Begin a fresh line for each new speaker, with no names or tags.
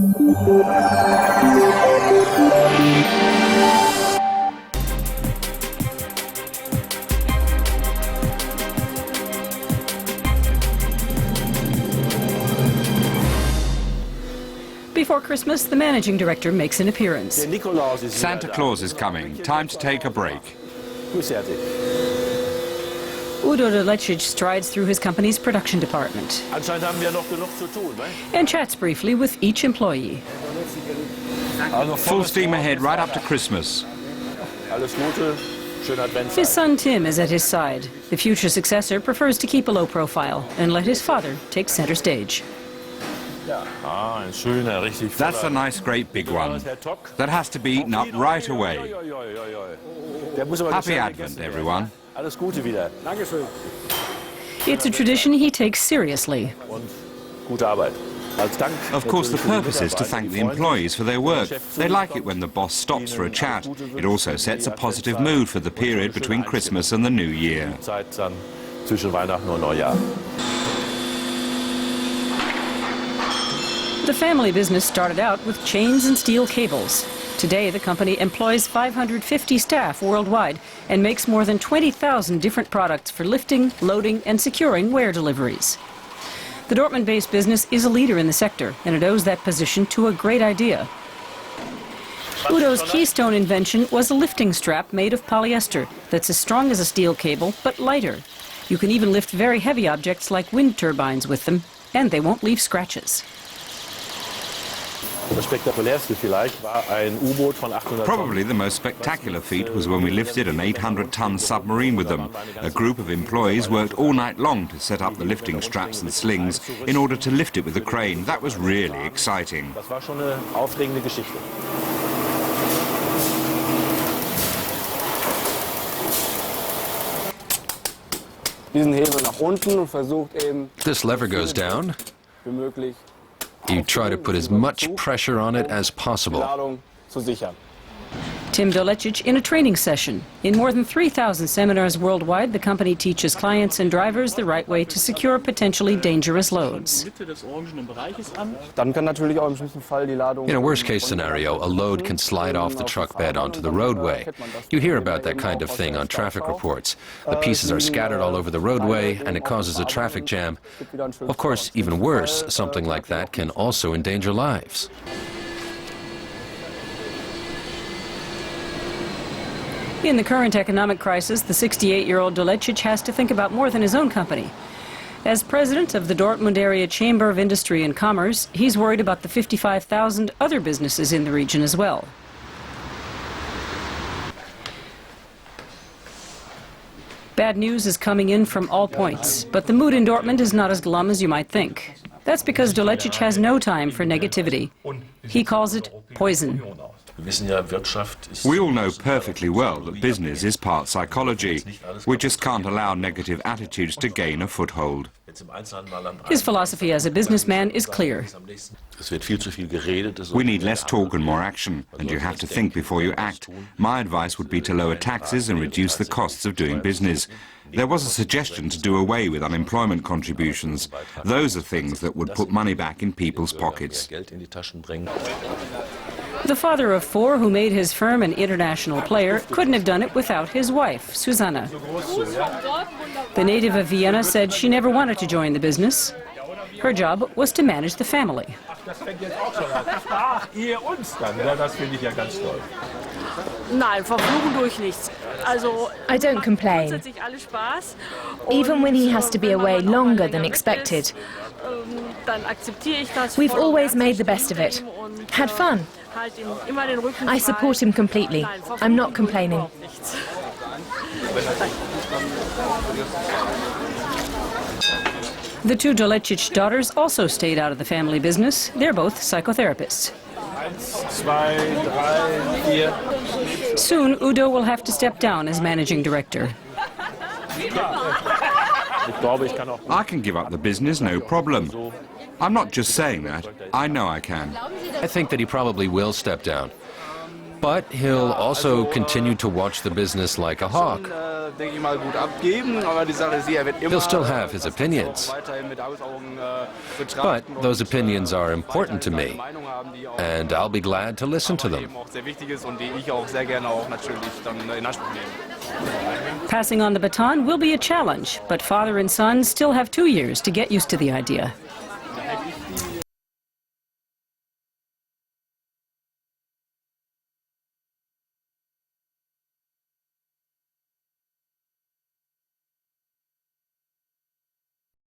Before Christmas, the managing director makes an appearance.
Santa Claus is coming. Time to take a break.
Udo Dolezych strides through his company's production department and chats briefly with each employee.
Full steam ahead right up to Christmas.
His son Tim is at his side. The future successor prefers to keep a low profile and let his father take center stage.
That's a nice, great big one. That has to be eaten up right away. Happy Advent, everyone.
It's a tradition he takes seriously.
Of course, the purpose is to thank the employees for their work. They like it when the boss stops for a chat. It also sets a positive mood for the period between Christmas and the New Year.
The family business started out with chains and steel cables. Today, the company employs 550 staff worldwide and makes more than 20,000 different products for lifting, loading, and securing ware deliveries. The Dortmund-based business is a leader in the sector, and it owes that position to a great idea. Udo's keystone invention was a lifting strap made of polyester that's as strong as a steel cable, but lighter. You can even lift very heavy objects like wind turbines with them, and they won't leave scratches.
Probably the most spectacular feat was when we lifted an 800-ton submarine with them. A group of employees worked all night long to set up the lifting straps and slings in order to lift it with a crane. That was really exciting.
This lever goes down. You try to put as much pressure on it as possible.
Tim Dolezych in a training session. In more than 3,000 seminars worldwide, the company teaches clients and drivers the right way to secure potentially dangerous loads.
In a worst-case scenario, a load can slide off the truck bed onto the roadway. You hear about that kind of thing on traffic reports. The pieces are scattered all over the roadway, and it causes a traffic jam. Of course, even worse, something like that can also endanger lives.
In the current economic crisis, the 68-year-old Dolezych has to think about more than his own company. As president of the Dortmund Area Chamber of Industry and Commerce, he's worried about the 55,000 other businesses in the region as well. Bad news is coming in from all points, but the mood in Dortmund is not as glum as you might think. That's because Dolezych has no time for negativity. He calls it poison.
We all know perfectly well that business is part psychology. We just can't allow negative attitudes to gain a foothold.
His philosophy as a businessman is clear.
We need less talk and more action, and you have to think before you act. My advice would be to lower taxes and reduce the costs of doing business. There was a suggestion to do away with unemployment contributions. Those are things that would put money back in people's pockets.
The father of four, who made his firm an international player, couldn't have done it without his wife, Susanne. The native of Vienna said she never wanted to join the business. Her job was to manage the family.
I don't complain, even when he has to be away longer than expected. We've always made the best of it, had fun. I support him completely. I'm not complaining.
The two Dolezych daughters also stayed out of the family business. They're both psychotherapists. Soon, Udo will have to step down as managing director.
I can give up the business, no problem. I'm not just saying that. I know I can.
I think that he probably will step down. But he'll also continue to watch the business like a hawk. He'll still have his opinions. But those opinions are important to me, and I'll be glad to listen to them.
Passing on the baton will be a challenge, but father and son still have 2 years to get used to the idea.